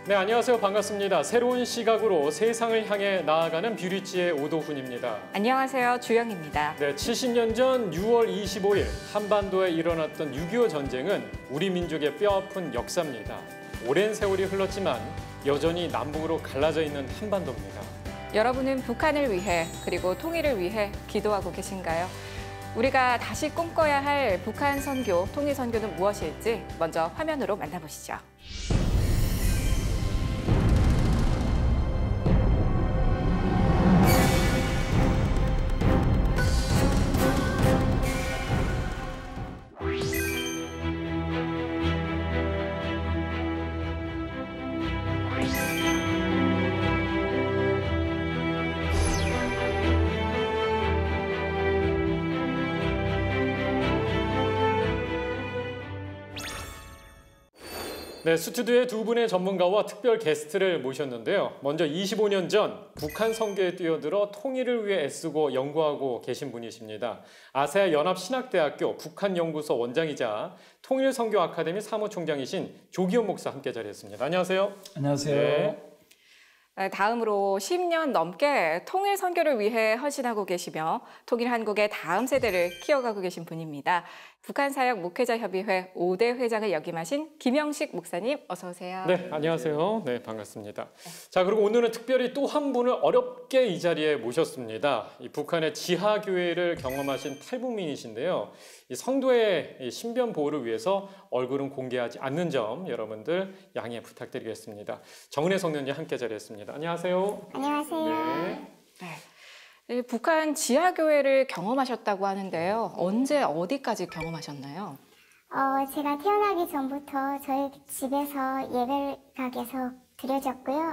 네, 안녕하세요. 반갑습니다. 새로운 시각으로 세상을 향해 나아가는 뷰리지의 오도훈입니다. 안녕하세요. 주영입니다. 네, 70년 전 6월 25일 한반도에 일어났던 6.25 전쟁은 우리 민족의 뼈아픈 역사입니다. 오랜 세월이 흘렀지만 여전히 남북으로 갈라져 있는 한반도입니다. 여러분은 북한을 위해 그리고 통일을 위해 기도하고 계신가요? 우리가 다시 꿈꿔야 할 북한 선교, 통일 선교는 무엇일지 먼저 화면으로 만나보시죠. 네, 스튜디오에 두 분의 전문가와 특별 게스트를 모셨는데요. 먼저 25년 전 북한 선교에 뛰어들어 통일을 위해 애쓰고 연구하고 계신 분이십니다. 아세아 연합신학대학교 북한연구소 원장이자 통일선교 아카데미 사무총장이신 조기현 목사 함께 자리했습니다. 안녕하세요. 안녕하세요. 네. 다음으로 10년 넘게 통일 선교를 위해 헌신하고 계시며 통일 한국의 다음 세대를 키워가고 계신 분입니다. 북한사역 목회자협의회 5대 회장을 역임하신 김영식 목사님, 어서 오세요. 네, 안녕하세요. 네, 반갑습니다. 자, 그리고 오늘은 특별히 또 한 분을 어렵게 이 자리에 모셨습니다. 이 북한의 지하교회를 경험하신 탈북민이신데요. 이 성도의 이 신변 보호를 위해서 얼굴은 공개하지 않는 점 여러분들 양해 부탁드리겠습니다. 정은혜 성년님 함께 자리했습니다. 안녕하세요. 안녕하세요. 네, 북한 지하교회를 경험하셨다고 하는데요. 언제 어디까지 경험하셨나요? 제가 태어나기 전부터 저희 집에서 예배를 계속 드려졌고요.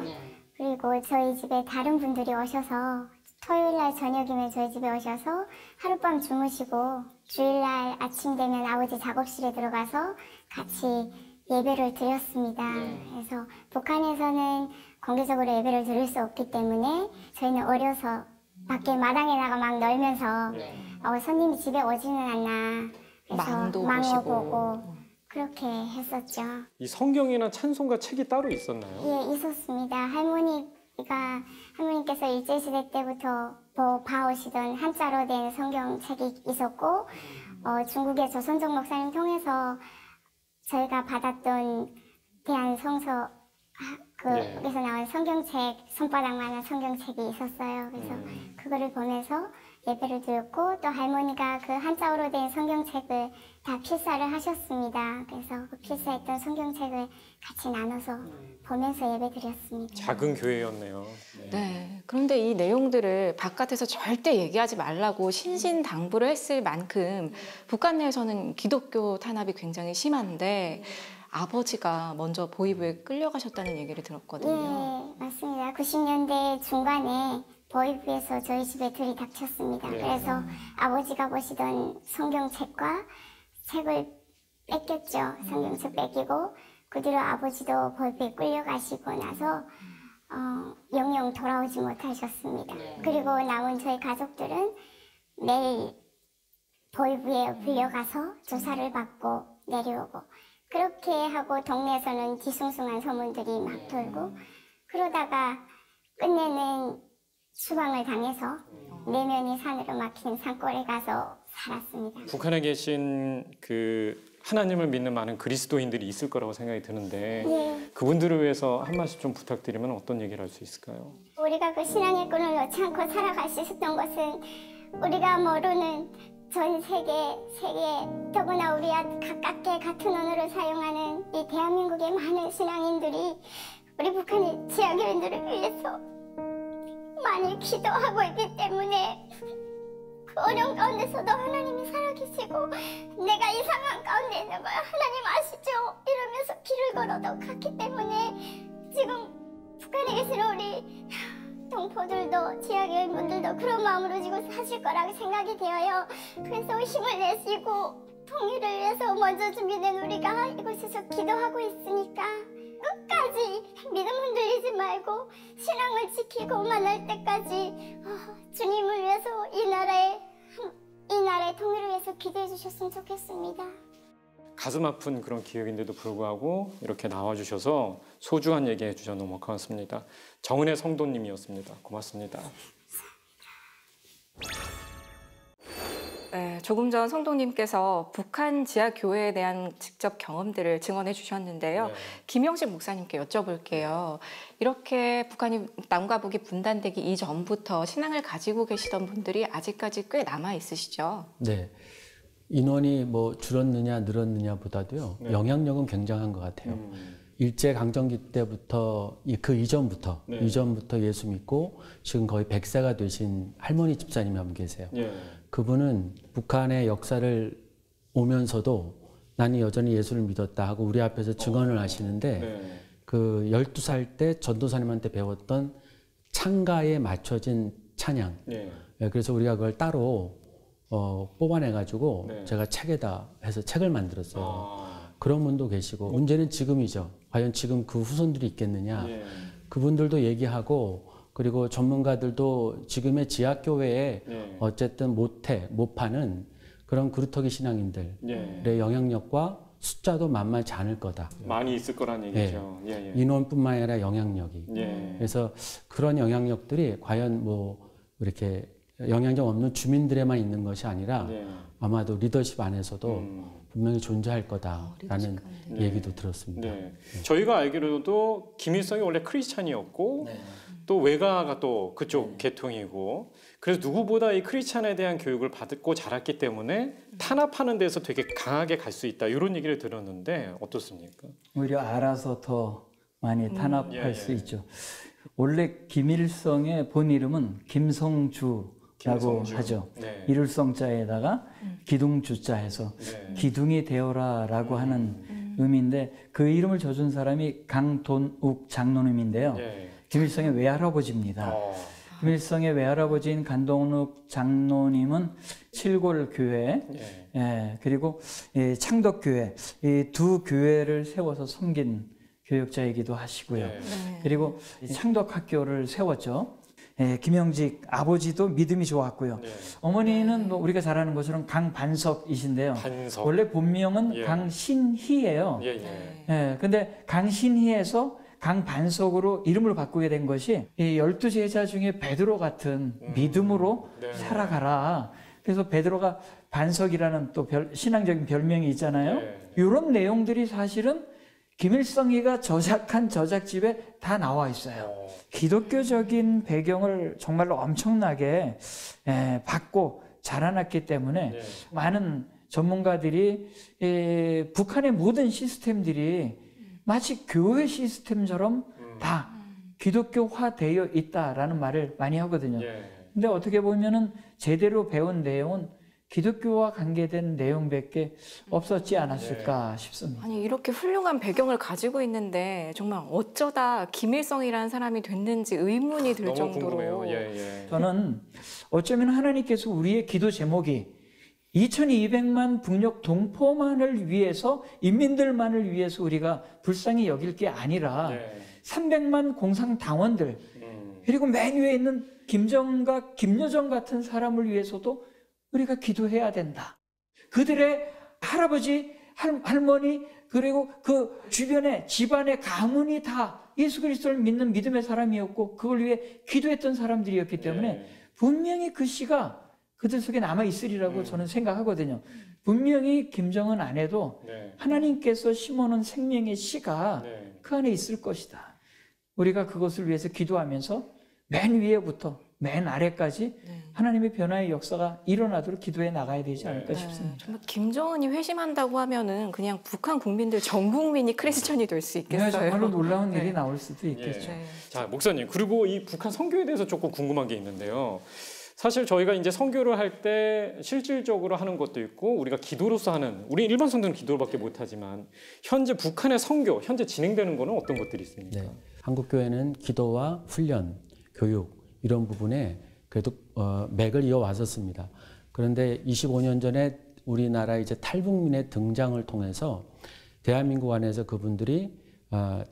그리고 저희 집에 다른 분들이 오셔서 토요일 날 저녁이면 저희 집에 오셔서 하룻밤 주무시고 주일날 아침 되면 아버지 작업실에 들어가서 같이 예배를 드렸습니다. 그래서 북한에서는 공개적으로 예배를 드릴 수 없기 때문에 저희는 어려서 밖에 마당에 나가 막 놀면서 손님이 집에 오지는 않나 그래서 망도 보고 그렇게 했었죠. 이 성경이나 찬송가 책이 따로 있었나요? 예, 있었습니다. 할머니께서 일제시대 때부터 봐오시던 한자로 된 성경책이 있었고 중국의 조선족 목사님 통해서 저희가 받았던 대한성서 거기서 나온 성경책, 손바닥만한 성경책이 있었어요. 그래서 그거를 보면서 예배를 드렸고 또 할머니가 그 한자어로 된 성경책을 다 필사를 하셨습니다. 그래서 그 필사했던 성경책을 같이 나눠서 보면서 예배 드렸습니다. 작은 교회였네요. 네. 그런데 이 내용들을 바깥에서 절대 얘기하지 말라고 신신당부를 했을 만큼 북한 내에서는 기독교 탄압이 굉장히 심한데 아버지가 먼저 보위부에 끌려가셨다는 얘기를 들었거든요. 예, 맞습니다. 90년대 중반에 보위부에서 저희 집에 들이닥쳤습니다. 그래서 아버지가 보시던 성경책과 책을 뺏겼죠. 성경책 뺏기고 그 뒤로 아버지도 보위부에 끌려가시고 나서 영영 돌아오지 못하셨습니다. 그리고 남은 저희 가족들은 매일 보위부에 불려가서 조사를 받고 내려오고 그렇게 하고 동네에서는 뒤숭숭한 소문들이 막 돌고 그러다가 끝내는 추방을 당해서 내면이 산으로 막힌 산골에 가서 살았습니다. 북한에 계신 그 하나님을 믿는 많은 그리스도인들이 있을 거라고 생각이 드는데 그분들을 위해서 한 말씀 좀 부탁드리면 어떤 얘기를 할 수 있을까요? 우리가 그 신앙의 끈을 놓지 않고 살아갈 수 있었던 것은 우리가 모르는 전 세계 더구나 우리와 가깝게 같은 언어를 사용하는 이 대한민국의 많은 신앙인들이 우리 북한의 지하교인들을 위해서 많이 기도하고 있기 때문에 그 어려운 가운데서도 하나님이 살아계시고 내가 이 상황 가운데 있는 걸 하나님 아시죠? 이러면서 길을 걸어도 갔기 때문에 지금 북한에 계시는 우리 동포들도 지하교인분들도 그런 마음으로 지금 사실 거라고 생각이 되어요. 그래서 힘을 내시고 통일을 위해서 먼저 준비된 우리가 이곳에서 기도하고 있으니까 끝까지 믿음 흔들리지 말고 신앙을 지키고 만날 때까지 주님을 위해서 이 나라의 통일을 위해서 기도해 주셨으면 좋겠습니다. 가슴 아픈 그런 기획인데도 불구하고 이렇게 나와주셔서 소중한 얘기 해주셔서 너무 고맙습니다. 정은혜 성도님이었습니다. 고맙습니다. 네, 조금 전 성도님께서 북한 지하 교회에 대한 직접 경험들을 증언해 주셨는데요. 네. 김영식 목사님께 여쭤볼게요. 이렇게 북한이 남과 북이 분단되기 이전부터 신앙을 가지고 계시던 분들이 아직까지 꽤 남아 있으시죠? 네. 인원이 뭐 줄었느냐 늘었느냐보다도요. 네. 영향력은 굉장한 것 같아요. 일제 강점기 때부터 그 이전부터 네. 이전부터 예수 믿고 지금 거의 100세가 되신 할머니 집사님이 한 분 계세요. 예. 그분은 북한의 역사를 오면서도 나는 여전히 예수를 믿었다 하고 우리 앞에서 증언을 하시는데 네. 그 12살 때 전도사님한테 배웠던 창가에 맞춰진 찬양. 예. 예, 그래서 우리가 그걸 따로 뽑아내가지고 네. 제가 책에다 해서 책을 만들었어요. 아. 그런 분도 계시고 문제는 지금이죠. 과연 지금 그 후손들이 있겠느냐. 예. 그분들도 얘기하고 그리고 전문가들도 지금의 지하교회에 예. 어쨌든 못 파는 그런 그루터기 신앙인들의 예. 영향력과 숫자도 만만치 않을 거다. 많이 있을 거란 얘기죠. 예. 예. 인원뿐만 아니라 영향력이. 예. 그래서 그런 영향력들이 과연 뭐 이렇게 영향력 없는 주민들에만 있는 것이 아니라 예. 아마도 리더십 안에서도 분명히 존재할 거다라는 네. 얘기도 들었습니다. 네. 저희가 알기로도 김일성이 원래 크리스찬이었고 또 외가가 또 그쪽 계통이고 그래서 누구보다 이 크리스찬에 대한 교육을 받고 자랐기 때문에 탄압하는 데서 되게 강하게 갈 수 있다 이런 얘기를 들었는데 어떻습니까? 오히려 알아서 더 많이 탄압할 예, 예. 수 있죠. 원래 김일성의 본 이름은 김성주라고 김성주. 하죠. 네. 이룰 성자에다가 기둥주자 해서 네. 기둥이 되어라라고 하는 의미인데 그 이름을 져준 사람이 강돈욱 장로님인데요. 예. 김일성의 외할아버지입니다. 김일성의 외할아버지인 강돈욱 장로님은 칠골교회 예. 그리고 창덕교회 이 두 교회를 세워서 섬긴 교역자이기도 하시고요. 예. 네. 그리고 창덕학교를 세웠죠. 김영직 아버지도 믿음이 좋았고요. 예. 어머니는 뭐 우리가 잘 아는 것처럼 강반석이신데요. 반석. 원래 본명은 예. 강신희예요. 예. 예. 예, 근데 강신희에서 강반석으로 이름을 바꾸게 된 것이 이 12제자 중에 베드로 같은 믿음으로 네. 살아가라. 그래서 베드로가 반석이라는 또 신앙적인 별명이 있잖아요. 네. 이런 내용들이 사실은 김일성이가 저작한 저작집에 다 나와 있어요. 기독교적인 배경을 정말로 엄청나게 받고 자라났기 때문에 네. 많은 전문가들이 북한의 모든 시스템들이 마치 교회 시스템처럼 다 기독교화되어 있다라는 말을 많이 하거든요. 예. 근데 어떻게 보면은 제대로 배운 내용은 기독교와 관계된 내용밖에 없었지 않았을까 싶습니다. 아니 이렇게 훌륭한 배경을 가지고 있는데 정말 어쩌다 김일성이라는 사람이 됐는지 의문이 들 너무 정도로 궁금해요. 예. 예. 저는 어쩌면 하나님께서 우리의 기도 제목이 2200만 북녘 동포만을 위해서 인민들만을 위해서 우리가 불쌍히 여길 게 아니라 네. 300만 공산당원들 그리고 맨 위에 있는 김정과 김여정 같은 사람을 위해서도 우리가 기도해야 된다. 그들의 할아버지, 할머니 그리고 그 주변의 집안의 가문이 다 예수 그리스도를 믿는 믿음의 사람이었고 그걸 위해 기도했던 사람들이었기 때문에 네. 분명히 그 씨가 그들 속에 남아있으리라고 저는 생각하거든요. 분명히 김정은 안에도 네. 하나님께서 심어놓은 생명의 씨가 네. 그 안에 있을 것이다. 우리가 그것을 위해서 기도하면서 맨 위에부터 맨 아래까지 하나님의 변화의 역사가 일어나도록 기도해 나가야 되지 않을까 싶습니다. 정말 김정은이 회심한다고 하면은 그냥 북한 국민들 전 국민이 크리스천이 될 수 있겠어요. 정말로 놀라운 일이 나올 수도 있겠죠. 네. 자, 목사님. 그리고 이 북한 선교에 대해서 조금 궁금한 게 있는데요. 사실 저희가 이제 선교를 할 때 실질적으로 하는 것도 있고 우리가 기도로서 하는 우리 일반 성도는 기도밖에 못 하지만 현재 북한의 선교 현재 진행되는 거는 어떤 것들이 있습니까? 네. 한국교회는 기도와 훈련, 교육 이런 부분에 그래도 맥을 이어왔었습니다. 그런데 25년 전에 우리나라 이제 탈북민의 등장을 통해서 대한민국 안에서 그분들이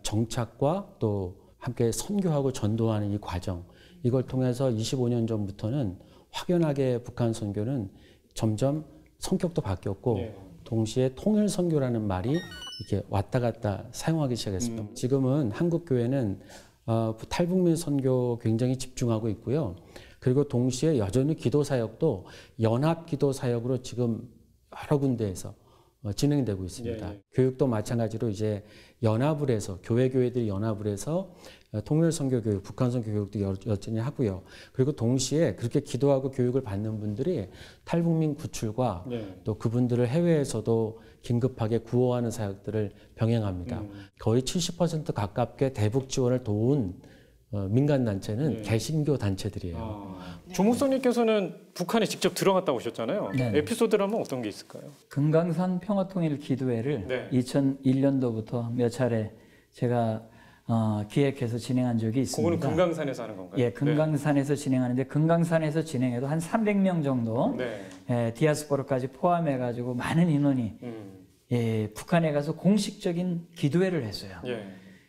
정착과 또 함께 선교하고 전도하는 이 과정 이걸 통해서 25년 전부터는 확연하게 북한 선교는 점점 성격도 바뀌었고 네. 동시에 통일 선교라는 말이 이렇게 왔다 갔다 사용하기 시작했습니다. 지금은 한국 교회는 탈북민 선교 굉장히 집중하고 있고요. 그리고 동시에 여전히 기도 사역도 연합 기도 사역으로 지금 여러 군데에서 진행되고 있습니다. 예, 예. 교육도 마찬가지로 이제 연합을 해서 교회들이 연합을 해서 통일 선교 교육, 북한 선교 교육도 여전히 하고요. 그리고 동시에 그렇게 기도하고 교육을 받는 분들이 탈북민 구출과 네. 또 그분들을 해외에서도 긴급하게 구호하는 사역들을 병행합니다. 거의 70% 가깝게 대북 지원을 도운 민간 단체는 네. 개신교 단체들이에요. 조 목사님께서는 북한에 직접 들어갔다 오셨잖아요. 네. 에피소드라면 어떤 게 있을까요? 금강산 평화통일 기도회를 네. 2001년도부터 몇 차례 제가 기획해서 진행한 적이 있습니다. 그거는 금강산에서 하는 건가요? 예, 금강산에서 진행하는데 금강산에서 진행해도 한 300명 정도 네. 디아스포라까지 포함해가지고 많은 인원이 북한에 가서 공식적인 기도회를 했어요. 예.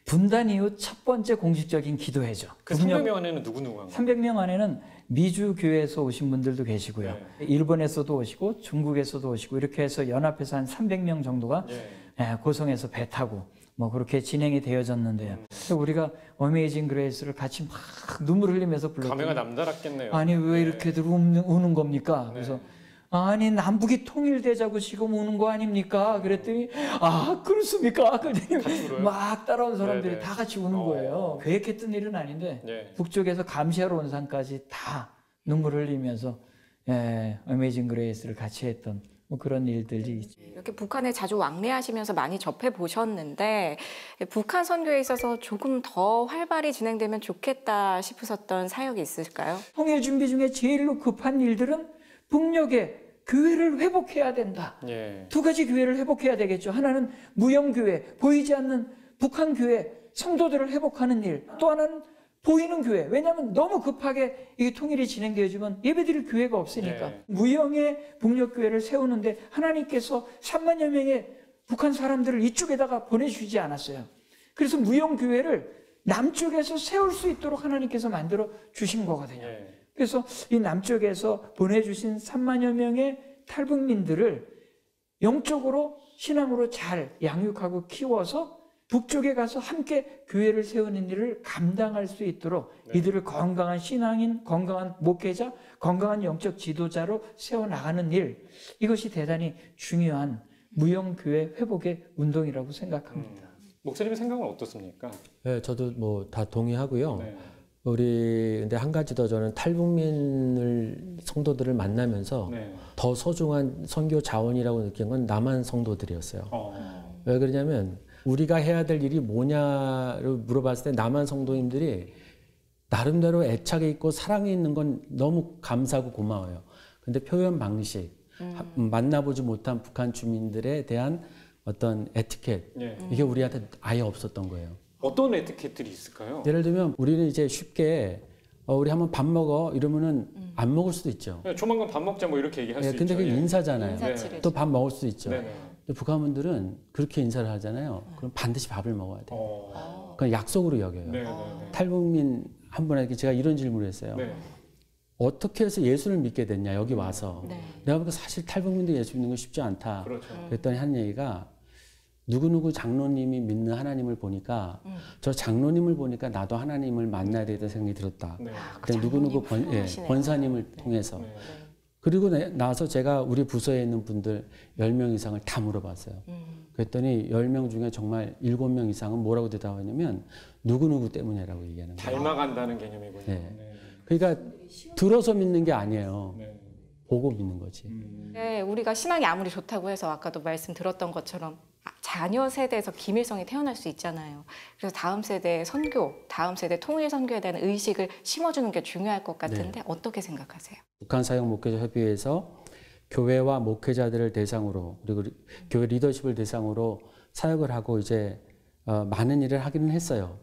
분단 이후 첫 번째 공식적인 기도회죠. 그 300명 안에는 누구 한가요? 300명 안에는 미주 교회에서 오신 분들도 계시고요. 일본에서도 오시고 중국에서도 오시고 이렇게 해서 연합해서 한 300명 정도가 고성에서 배 타고 뭐 그렇게 진행이 되어졌는데요. 그래서 우리가 어메이징 그레이스를 같이 막 눈물 흘리면서 불렀더니 감회가 남달랐겠네요. 아니 왜 이렇게들 우는 겁니까? 그래서 아니 남북이 통일되자고 지금 우는 거 아닙니까? 그랬더니 아 그렇습니까? 그랬더니 막 따라온 사람들이 다 같이 우는 거예요. 계획했던 일은 아닌데 북쪽에서 감시하러 온 사람까지 다 눈물 흘리면서 어메이징 그레이스를 같이 했던 뭐 그런 일들이 있죠. 이렇게 북한에 자주 왕래하시면서 많이 접해 보셨는데 북한 선교에 있어서 조금 더 활발히 진행되면 좋겠다 싶으셨던 사역이 있을까요? 통일 준비 중에 제일로 급한 일들은 북녘에 교회를 회복해야 된다. 두 가지 교회를 회복해야 되겠죠. 하나는 무형교회, 보이지 않는 북한 교회, 성도들을 회복하는 일. 또 하나는 보이는 교회. 왜냐하면 너무 급하게 이 통일이 진행되어지면 예배드릴 교회가 없으니까. 무형의 북녘교회를 세우는데 하나님께서 3만여 명의 북한 사람들을 이쪽에다가 보내주지 않았어요. 그래서 무형교회를 남쪽에서 세울 수 있도록 하나님께서 만들어 주신 거거든요. 그래서 이 남쪽에서 보내주신 3만여 명의 탈북민들을 영적으로 신앙으로 잘 양육하고 키워서 북쪽에 가서 함께 교회를 세우는 일을 감당할 수 있도록 이들을 건강한 신앙인, 건강한 목회자, 건강한 영적 지도자로 세워나가는 일, 이것이 대단히 중요한 무형교회 회복의 운동이라고 생각합니다. 목사님의 생각은 어떻습니까? 네, 저도 뭐 다 동의하고요. 근데 한 가지 더 저는 탈북민 성도들을 만나면서 더 소중한 선교 자원이라고 느낀 건 남한 성도들이었어요. 왜 그러냐면 우리가 해야 될 일이 뭐냐를 물어봤을 때 남한 성도님들이 나름대로 애착이 있고 사랑이 있는 건 너무 감사하고 고마워요. 근데 표현 방식, 만나보지 못한 북한 주민들에 대한 어떤 에티켓, 이게 우리한테 아예 없었던 거예요. 어떤 에티켓들이 있을까요? 예를 들면 우리는 이제 쉽게 우리 한번 밥 먹어 이러면은 안 먹을 수도 있죠. 조만간 밥 먹자 뭐 이렇게 얘기할 수 있죠. 근데 그게 인사잖아요. 또 밥 먹을 수도 있죠. 네네. 근데 북한분들은 그렇게 인사를 하잖아요. 그럼 반드시 밥을 먹어야 돼요. 그건 약속으로 여겨요. 탈북민 한 분에게 제가 이런 질문을 했어요. 어떻게 해서 예수를 믿게 됐냐 여기 와서. 내가 보니까 사실 탈북민도 예수 믿는 건 쉽지 않다. 그랬더니 한 얘기가 누구누구 장로님이 믿는 하나님을 보니까 저 장로님을 보니까 나도 하나님을 만나야 되겠다는 생각이 들었다. 누구누구 권사님을 통해서. 그리고 나서 제가 우리 부서에 있는 분들 10명 이상을 다 물어봤어요. 그랬더니 10명 중에 정말 7명 이상은 뭐라고 대답하냐면 누구누구 때문이라고 얘기하는 거예요. 닮아간다는 개념이군요. 그러니까 들어서 믿는 게 아니에요. 보고 믿는 거지. 우리가 신앙이 아무리 좋다고 해서 아까도 말씀 들었던 것처럼 자녀 세대에서 김일성이 태어날 수 있잖아요. 그래서 다음 세대 선교, 다음 세대 통일 선교에 대한 의식을 심어주는 게 중요할 것 같은데 어떻게 생각하세요? 북한 사역 목회자 협의회에서 교회와 목회자들을 대상으로 그리고 교회 리더십을 대상으로 사역을 하고 이제 많은 일을 하기는 했어요.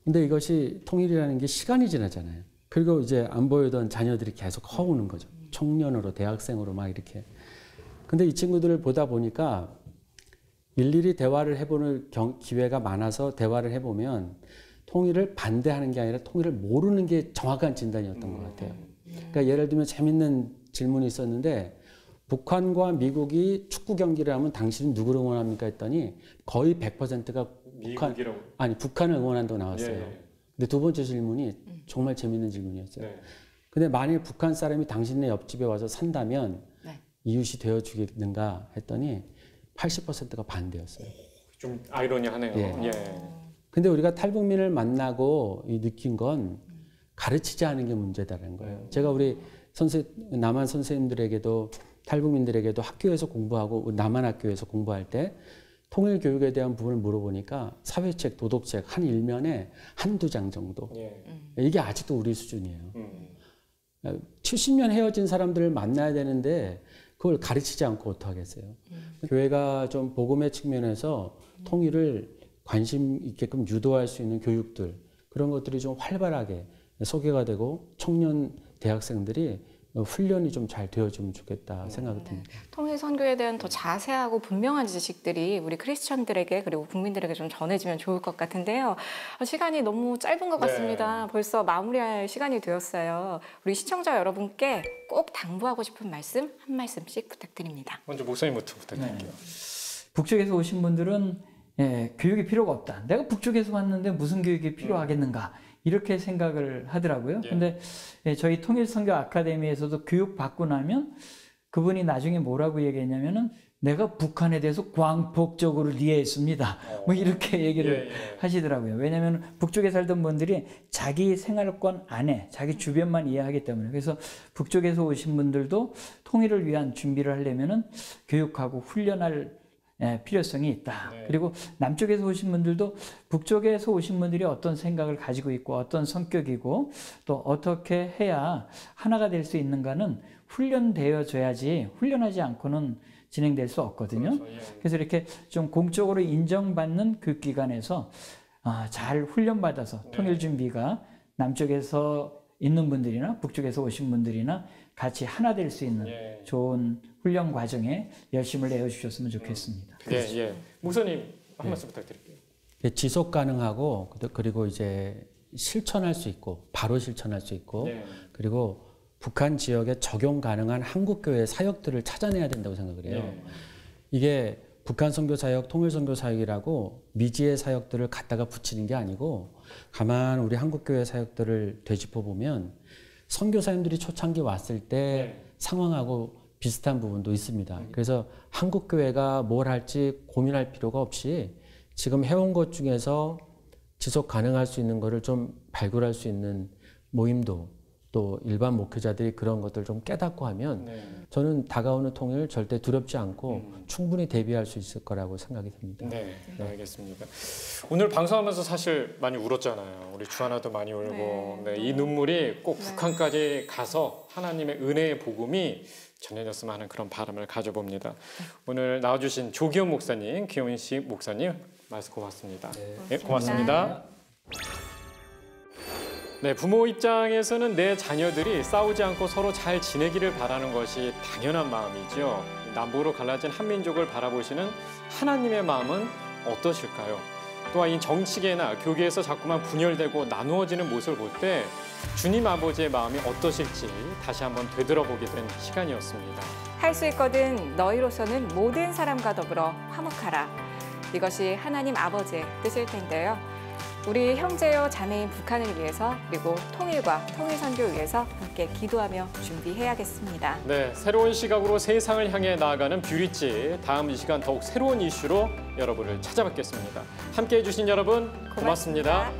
근데 이것이 통일이라는 게 시간이 지나잖아요. 그리고 이제 안 보이던 자녀들이 계속 커오는 거죠. 청년으로 대학생으로 막 이렇게. 근데 이 친구들을 보다 보니까 일일이 대화를 해보는 기회가 많아서 대화를 해보면 통일을 반대하는 게 아니라 통일을 모르는 게 정확한 진단이었던 것 같아요. 그러니까 예를 들면 재밌는 질문이 있었는데 북한과 미국이 축구 경기를 하면 당신은 누구를 응원합니까 했더니 거의 100%가 북한을 응원한다고 나왔어요. 예. 근데 두 번째 질문이 정말 재밌는 질문이었어요. 네. 근데 만일 북한 사람이 당신네 옆집에 와서 산다면 네. 이웃이 되어주겠는가 했더니 80%가 반대였어요. 좀 아이러니하네요. 예. 예. 근데 우리가 탈북민을 만나고 느낀 건 가르치지 않은 게 문제다라는 거예요. 제가 우리 남한 선생님들에게도 탈북민들에게도 학교에서 공부하고 남한 학교에서 공부할 때 통일 교육에 대한 부분을 물어보니까 사회책, 도덕책 한 일면에 한두 장 정도. 예. 이게 아직도 우리 수준이에요. 70년 헤어진 사람들을 만나야 되는데 그걸 가르치지 않고 어떡하겠어요. 교회가 좀 복음의 측면에서 통일을 관심 있게끔 유도할 수 있는 교육들 그런 것들이 좀 활발하게 소개가 되고 청년 대학생들이 훈련이 좀 잘 되어주면 좋겠다 생각이 듭니다. 통일 선교에 대한 더 자세하고 분명한 지식들이 우리 크리스천들에게 그리고 국민들에게 좀 전해지면 좋을 것 같은데요. 시간이 너무 짧은 것 같습니다. 벌써 마무리할 시간이 되었어요. 우리 시청자 여러분께 꼭 당부하고 싶은 말씀 한 말씀씩 부탁드립니다. 먼저 목사님부터 부탁드릴게요. 북쪽에서 오신 분들은 교육이 필요가 없다. 내가 북쪽에서 왔는데 무슨 교육이 필요하겠는가. 이렇게 생각을 하더라고요. 근데 저희 통일선교 아카데미에서도 교육 받고 나면 그분이 나중에 뭐라고 얘기했냐면은 내가 북한에 대해서 광폭적으로 이해했습니다. 뭐 이렇게 얘기를 하시더라고요. 왜냐하면 북쪽에 살던 분들이 자기 생활권 안에 자기 주변만 이해하기 때문에 그래서 북쪽에서 오신 분들도 통일을 위한 준비를 하려면은 교육하고 훈련할 필요성이 있다. 그리고 남쪽에서 오신 분들도 북쪽에서 오신 분들이 어떤 생각을 가지고 있고 어떤 성격이고 또 어떻게 해야 하나가 될 수 있는가는 훈련되어져야지 훈련하지 않고는 진행될 수 없거든요. 그래서 이렇게 좀 공적으로 인정받는 교육기관에서 잘 훈련받아서 통일 준비가 남쪽에서 있는 분들이나 북쪽에서 오신 분들이나 같이 하나 될 수 있는 좋은 훈련 과정에 열심을 내어주셨으면 좋겠습니다. 예. 목사님 한 말씀 부탁드릴게요. 지속 가능하고 그리고 이제 실천할 수 있고 바로 실천할 수 있고 그리고 북한 지역에 적용 가능한 한국교회 사역들을 찾아내야 된다고 생각을 해요. 이게 북한 선교 사역, 통일 선교 사역이라고 미지의 사역들을 갖다가 붙이는 게 아니고 가만 우리 한국교회 사역들을 되짚어 보면 선교사님들이 초창기 왔을 때 상황하고 비슷한 부분도 있습니다. 그래서 한국교회가 뭘 할지 고민할 필요가 없이 지금 해온 것 중에서 지속 가능할 수 있는 거를 좀 발굴할 수 있는 모임도 또 일반 목회자들이 그런 것들을 좀 깨닫고 하면 저는 다가오는 통일 절대 두렵지 않고 충분히 대비할 수 있을 거라고 생각이 듭니다. 네, 알겠습니다. 오늘 방송하면서 사실 많이 울었잖아요. 우리 주하나도 많이 울고 이 눈물이 꼭 북한까지 가서 하나님의 은혜의 복음이 전해졌으면 하는 그런 바람을 가져봅니다. 오늘 나와주신 조기현 목사님, 김원식 목사님 말씀 고맙습니다. 네, 고맙습니다. 네, 부모 입장에서는 내 자녀들이 싸우지 않고 서로 잘 지내기를 바라는 것이 당연한 마음이죠. 남북으로 갈라진 한민족을 바라보시는 하나님의 마음은 어떠실까요? 또한 이 정치계나 교계에서 자꾸만 분열되고 나누어지는 모습을 볼 때 주님 아버지의 마음이 어떠실지 다시 한번 되돌아보게 된 시간이었습니다. 할 수 있거든 너희로서는 모든 사람과 더불어 화목하라. 이것이 하나님 아버지의 뜻일 텐데요. 우리 형제여 자매인 북한을 위해서 그리고 통일과 통일선교를 위해서 함께 기도하며 준비해야겠습니다. 네, 새로운 시각으로 세상을 향해 나아가는 뷰리지 다음 이 시간 더욱 새로운 이슈로 여러분을 찾아뵙겠습니다. 함께해 주신 여러분 고맙습니다.